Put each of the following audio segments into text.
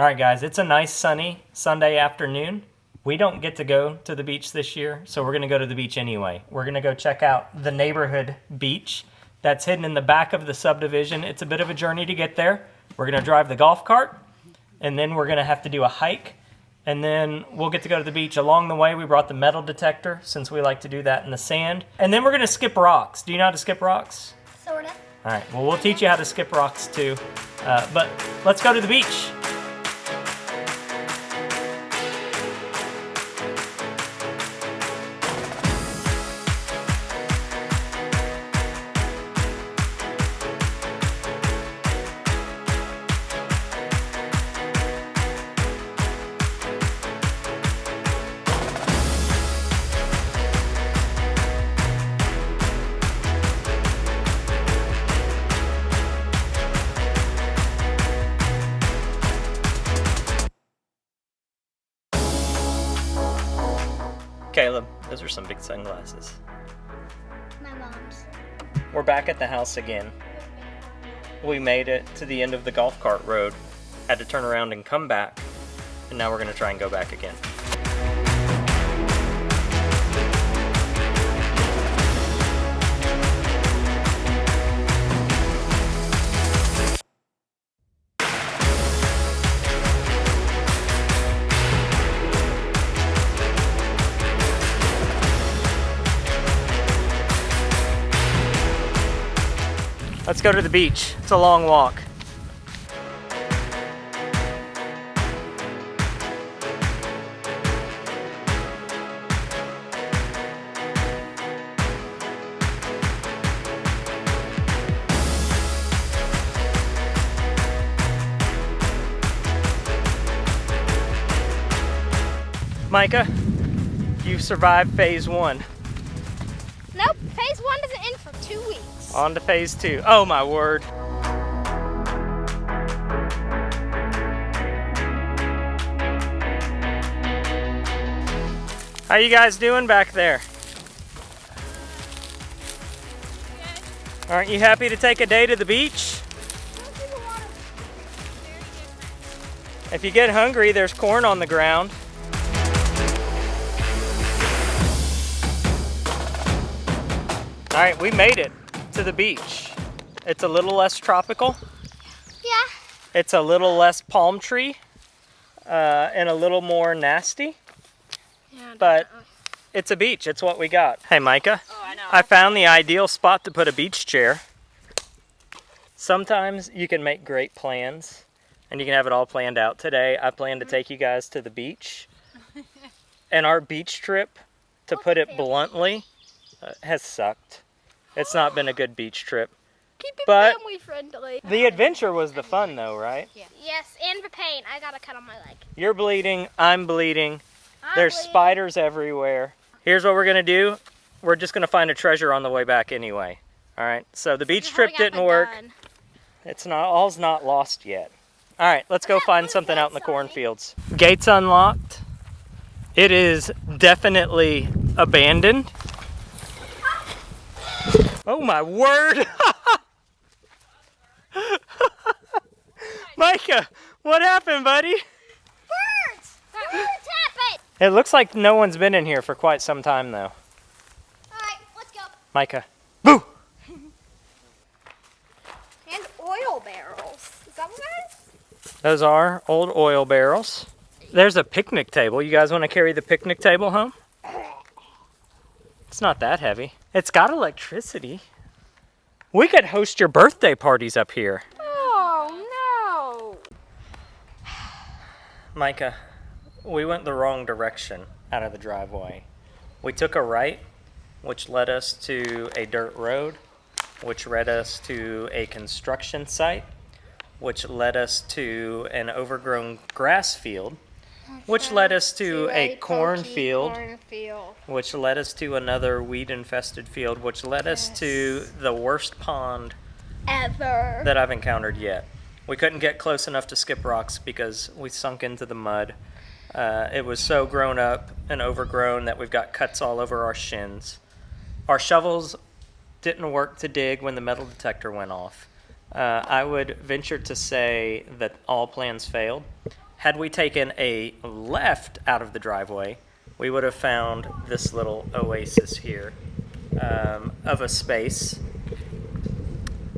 All right, guys, it's a nice sunny Sunday afternoon. We don't get to go to the beach this year, so we're going to go to the beach anyway. We're going to go check out the neighborhood beach that's hidden in the back of the subdivision. It's a bit of a journey to get there. We're going to drive the golf cart, and then we're going to have to do a hike, and then we'll get to go to the beach. Along the way, we brought the metal detector, since we like to do that in the sand. And then we're going to skip rocks. Do you know how to skip rocks? Sort of. All right, well, we'll teach you how to skip rocks too. But let's go to the beach. Caleb, those are some big sunglasses. My mom's. We're back at the house again. We made it to the end of the golf cart road, had to turn around and come back, and now we're going to try and go back again. Let's go to the beach. It's a long walk. Micah, you survived phase 1. Nope, phase 1 doesn't end for 2 weeks. On to phase 2. Oh my word. How you guys doing back there? Aren't you happy to take a day to the beach? If you get hungry, there's corn on the ground. All right, we made it to the beach. It's a little less tropical. Yeah. It's a little less palm tree and a little more nasty. Yeah, but it's a beach. It's what we got. Hey, Micah. Oh, I know. I found the ideal spot to put a beach chair. Sometimes you can make great plans and you can have it all planned out. Today, I plan to take you guys to the beach. And our beach trip, to put it bluntly, has sucked. It's not been a good beach trip. Keep it but family friendly. The adventure was the fun though, right? Yeah. Yes, and the pain. I got a cut on my leg. You're bleeding, I'm bleeding. There's spiders everywhere. Here's what we're gonna do. We're just gonna find a treasure on the way back anyway. All right, so the beach trip didn't work. It's not, all's not lost yet. All right, let's go find something out in the cornfields. Gates unlocked. It is definitely abandoned. Oh my word! Micah, what happened, buddy? Birds! Birds happened! It looks like no one's been in here for quite some time though. Alright, let's go. Micah. Boo! And oil barrels. Is that what that is? Those are old oil barrels. There's a picnic table. You guys want to carry the picnic table home? It's not that heavy. It's got electricity. We could host your birthday parties up here. Oh, no. Micah, we went the wrong direction out of the driveway. We took a right, which led us to a dirt road, which led us to a construction site, which led us to an overgrown grass field, which led us to a cornfield, which led us to another weed-infested field, which led us to the worst pond ever that I've encountered yet. We couldn't get close enough to skip rocks because we sunk into the mud. It was so grown up and overgrown that we've got cuts all over our shins. Our shovels didn't work to dig when the metal detector went off. I would venture to say that all plans failed. Had we taken a left out of the driveway, we would have found this little oasis here of a space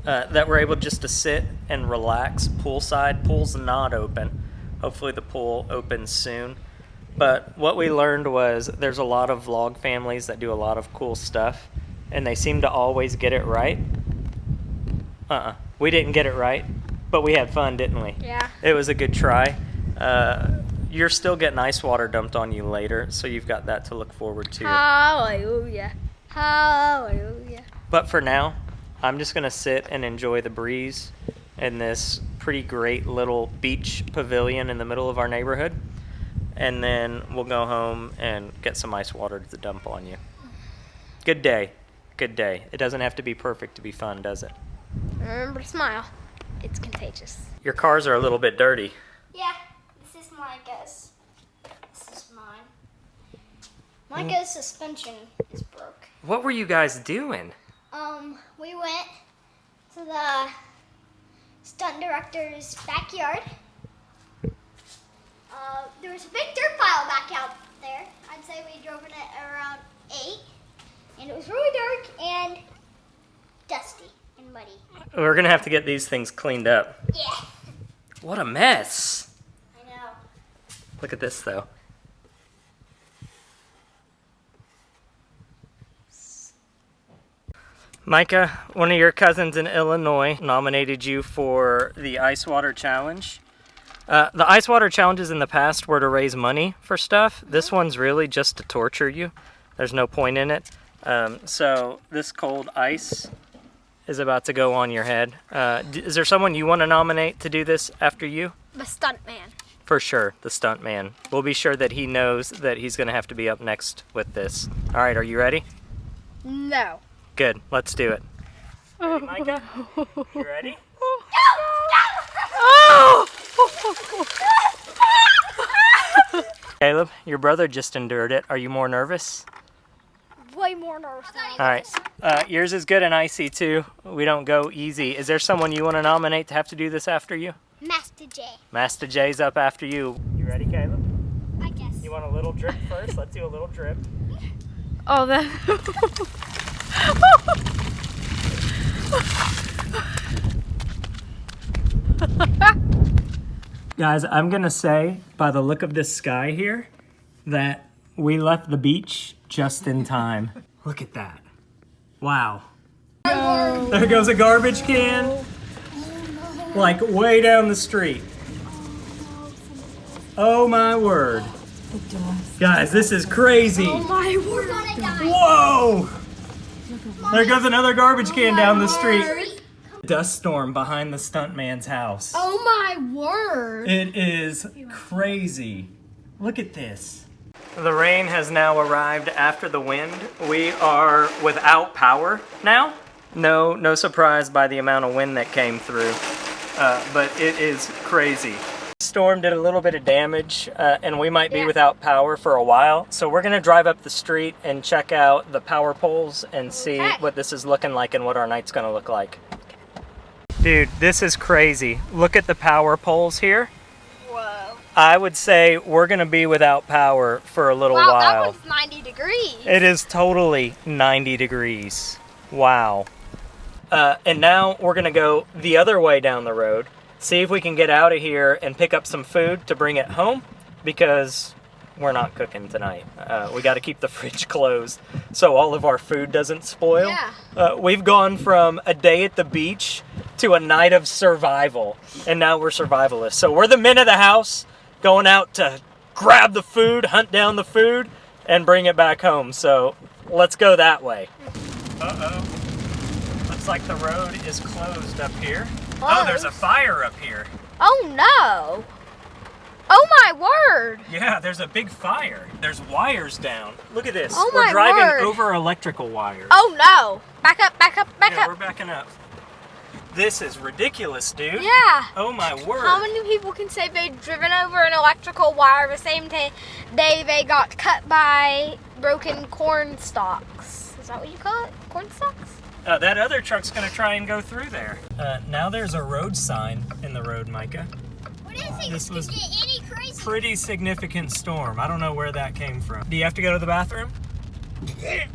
that we're able just to sit and relax poolside. Pool's not open. Hopefully the pool opens soon. But what we learned was there's a lot of vlog families that do a lot of cool stuff, and they seem to always get it right. We didn't get it right, but we had fun, didn't we? Yeah. It was a good try. You're still getting ice water dumped on you later, so you've got that to look forward to. Hallelujah. Hallelujah. But for now, I'm just going to sit and enjoy the breeze in this pretty great little beach pavilion in the middle of our neighborhood. And then we'll go home and get some ice water to dump on you. Good day. Good day. It doesn't have to be perfect to be fun, does it? Remember to smile. It's contagious. Your cars are a little bit dirty. Yeah, this is Micah's. This is mine. Micah's suspension is broke. What were you guys doing? We went to the stunt director's backyard. There was a big dirt pile back out there. I'd say we drove in it around 8. And it was really dark and dusty and muddy. We're going to have to get these things cleaned up. Yeah. What a mess. I know. Look at this, though. Micah, one of your cousins in Illinois nominated you for the Ice Water Challenge. The Ice Water Challenges in the past were to raise money for stuff. This one's really just to torture you. There's no point in it. So this cold ice is about to go on your head. Is there someone you want to nominate to do this after you? The stunt man. For sure, the stunt man. We'll be sure that he knows that he's going to have to be up next with this. All right, are you ready? No. Good, let's do it. Ready, Micah? You ready? Oh! Caleb, your brother just endured it. Are you more nervous? Way more nervous than All right. Yours is good and icy, too. We don't go easy. Is there someone you want to nominate to have to do this after you? Master J. Master J's up after you. You ready, Caleb? I guess. You want a little drip first? Let's do a little drip. Oh, that. Guys, I'm going to say, by the look of this sky here, that we left the beach just in time. Look at that. Wow. No. There goes a garbage can. Like way down the street. Oh my word. Guys, this is crazy. Oh my We're word. gonna die. Whoa! There goes another garbage can down the street. Dust storm behind the stuntman's house. Oh my word. It is crazy. Look at this. The rain has now arrived after the wind. We are without power now. No surprise by the amount of wind that came through, but it is crazy. Storm did a little bit of damage, and we might be without power for a while. So we're gonna drive up the street and check out the power poles and see what this is looking like and what our night's gonna look like. Dude, this is crazy. Look at the power poles here. Whoa. I would say we're gonna be without power for a little Wow, while. that was 90 degrees. It is totally 90 degrees. Wow. And now we're gonna go the other way down the road, see if we can get out of here and pick up some food to bring it home, because we're not cooking tonight. We got to keep the fridge closed so all of our food doesn't spoil. Yeah. We've gone from a day at the beach to a night of survival, and now we're survivalists. So we're the men of the house, going out to grab the food, hunt down the food, and bring it back home. So let's go that way. Uh-oh. Looks like the road is closed up here. Oh, there's a fire up here. Oh no. Oh my word. Yeah, there's a big fire. There's wires down. Look at this. Oh We're my driving word. over electrical wires. Oh no. Back up, back up, back Yeah, up. we're backing up. This is ridiculous, dude. Yeah. Oh my word. How many people can say they've driven over an electrical wire the same day they got cut by broken corn stalks? Is that what you call it? Corn stalks? That other truck's gonna try and go through there. Now there's a road sign in the road, Micah. What is This was get any crazy. pretty significant storm. I don't know where that came from. Do you have to go to the bathroom?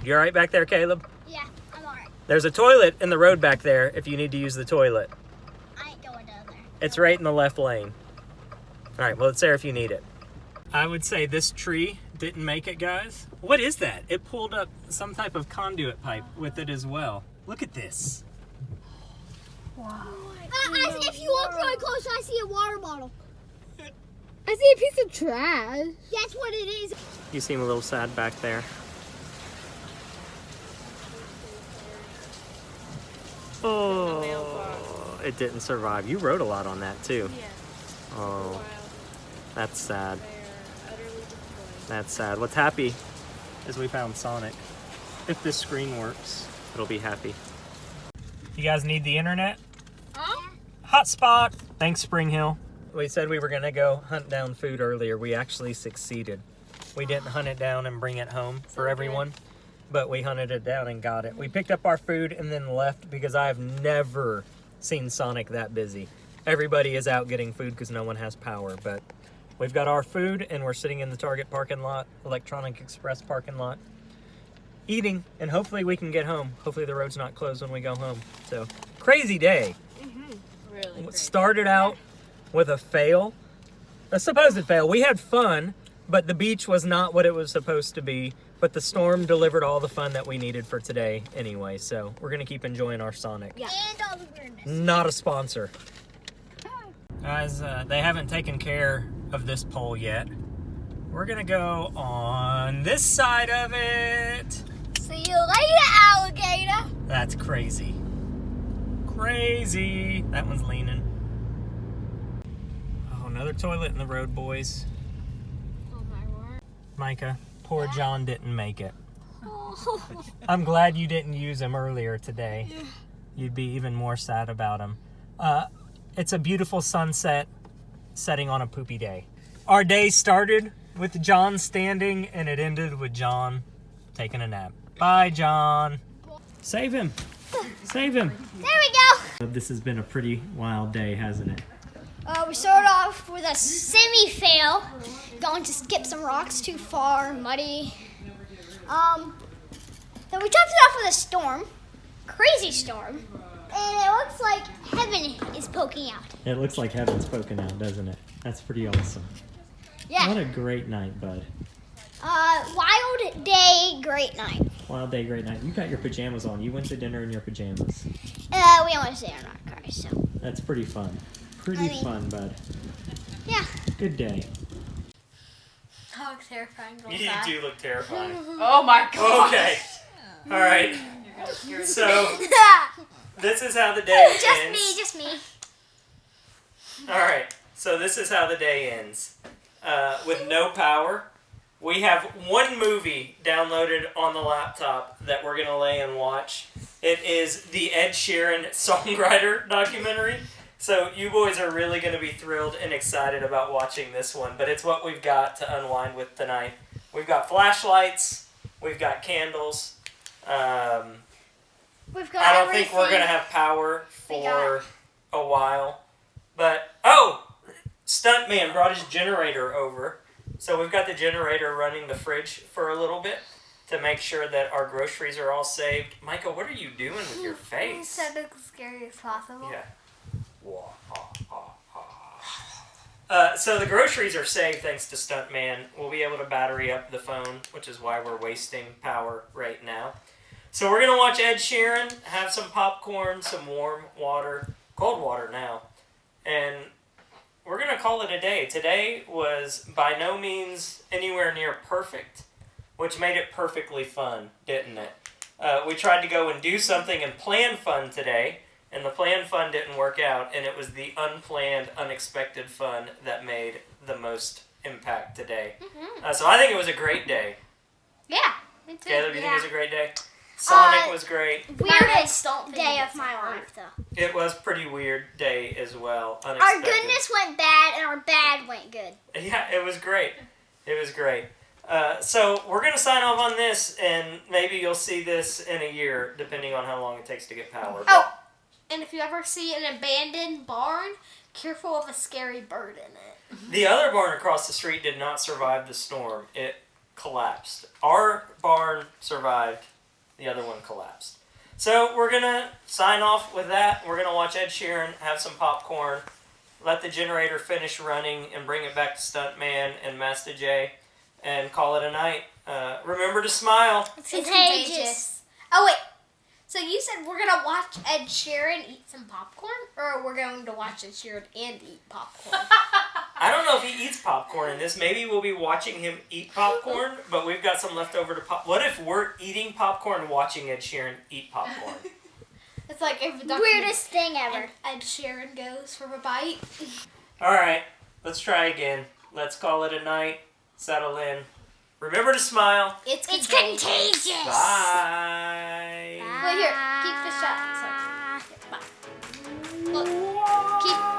You all right back there, Caleb? Yeah, I'm alright. There's a toilet in the road back there if you need to use the toilet. I ain't going down there. It's right in the left lane. All right, well, it's there if you need it. I would say this tree didn't make it, guys. What is that? It pulled up some type of conduit pipe with it as well. Look at this. If you look really close, I see a water bottle. I see a piece of trash. That's what it is. You seem a little sad back there. Oh, it didn't survive. You wrote a lot on that too. Oh, that's sad. That's sad. What's happy is we found Sonic. If this screen works, it'll be happy. You guys need the internet? Hotspot! Thanks, Spring Hill. We said we were gonna go hunt down food earlier. We actually succeeded. We didn't hunt it down and bring it home for everyone, but we hunted it down and got it. We picked up our food and then left because I have never seen Sonic that busy. Everybody is out getting food because no one has power, but we've got our food and we're sitting in the Target parking lot, Electronic Express parking lot, eating, and hopefully we can get home. Hopefully the road's not closed when we go home. So, crazy day. Really It started out with a fail, a supposed fail. We had fun, but the beach was not what it was supposed to be. But the storm delivered all the fun that we needed for today anyway. So we're going to keep enjoying our Sonic. Yeah. And all the weirdness. Not a sponsor. Guys, they haven't taken care of this pole yet. We're going to go on this side of it. See you later, alligator. That's crazy. Crazy. That one's leaning. Oh, another toilet in the road, boys. Oh my word. Micah, poor John didn't make it. I'm glad you didn't use him earlier today. You'd be even more sad about him. It's a beautiful sunset setting on a poopy day. Our day started with John standing and it ended with John taking a nap. Bye, John. Save him. Save him. There we go. This has been a pretty wild day, hasn't it? We started off with a semi-fail, going to skip some rocks too far, muddy. Then we topped it off with a storm, crazy storm, and it looks like heaven is poking out. It looks like heaven's poking out, doesn't it? That's pretty awesome. Yeah. What a great night, bud. Wild day, great night. Wild day, great night. You got your pajamas on. You went to dinner in your pajamas. We only stay in our cars, so. That's pretty fun. Pretty fun, bud. Yeah. Good day. That looks terrifying. You do look terrifying. Oh my god. Okay. All right. So, this is how the day ends. Just me. All right. So, this is how the day ends. With no power. We have one movie downloaded on the laptop that we're going to lay and watch. It is the Ed Sheeran songwriter documentary. So you boys are really going to be thrilled and excited about watching this one. But it's what we've got to unwind with tonight. We've got flashlights. We've got candles. We've got I don't think we're going to have power for a while. But, Stuntman brought his generator over. So we've got the generator running the fridge for a little bit to make sure that our groceries are all saved. Michael, what are you doing with your face? Said it as scary as possible. Yeah. So the groceries are saved thanks to Stuntman. We'll be able to battery up the phone, which is why we're wasting power right now. So we're going to watch Ed Sheeran, have some popcorn, some warm water, cold water now, and we're going to call it a day. Today was by no means anywhere near perfect, which made it perfectly fun, didn't it? We tried to go and do something and plan fun today, and the planned fun didn't work out, and it was the unplanned, unexpected fun that made the most impact today. Mm-hmm. So I think it was a great day. Yeah, me too. Taylor, do you think it was a great day? Sonic was great. Weirdest day of my life, though. It was pretty weird day as well. Our Unexpected. goodness went bad, and our bad went good. Yeah, it was great. It was great. So we're going to sign off on this, and maybe you'll see this in a year, depending on how long it takes to get power. Oh, And if you ever see an abandoned barn, careful of a scary bird in it. The other barn across the street did not survive the storm. It collapsed. Our barn survived. The other one collapsed. So we're going to sign off with that. We're going to watch Ed Sheeran, have some popcorn, let the generator finish running, and bring it back to Stuntman and Master J, and call it a night. Remember to smile. It's contagious. Oh, wait. So you said we're going to watch Ed Sheeran eat some popcorn? Or we're going to watch Ed Sheeran and eat popcorn? I don't know if he eats popcorn in this. Maybe we'll be watching him eat popcorn, but we've got some left over to pop. What if we're eating popcorn watching Ed Sheeran eat popcorn? It's like if a Weirdest thing ever. Ed Sheeran goes for a bite. All right, let's try again. Let's call it a night. Settle in. Remember to smile. It's contagious. Bye. Wait, here. Keep the shot. Sorry. Bye. Look. Keep